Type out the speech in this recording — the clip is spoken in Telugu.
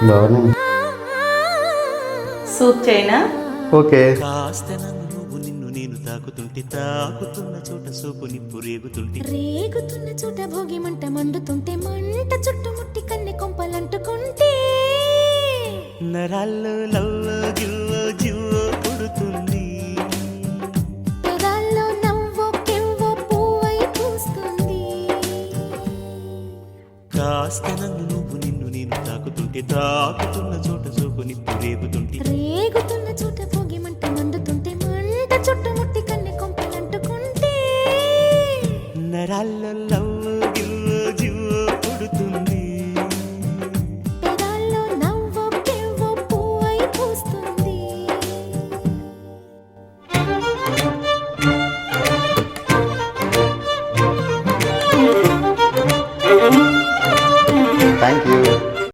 బాగున్నాయి. సూప్ చేయనా? ఓకే. కాస్త నన్ను నువ్వు నిన్ను నేను తాకుతుంటే తాకుతున్న చోట సోపు నిప్పు రేగుతుంటే రేగుతున్న చోట భోగి మంట మండుతుంటే మంట చుట్టుముట్టి కన్నె కొంపలంటుకుంటే నరాల్లో లవ్వో గివ్వో జివ్వో పుడుతుంది. పెదాల్లో నవ్వో కెవ్వో పువ్వై పూస్తుంది. కాస్త నన్ను నువ్వు నిన్ను నేను తాకుతుంటే తాకుతున్న చోట సోపు నిప్పు రేగుతుంటే రేగుతున్న చోట భోగి మంట మండుతుంటే మంట చుట్టుముట్టి కన్నె కొంపలంటుకుంటే నరాల్లో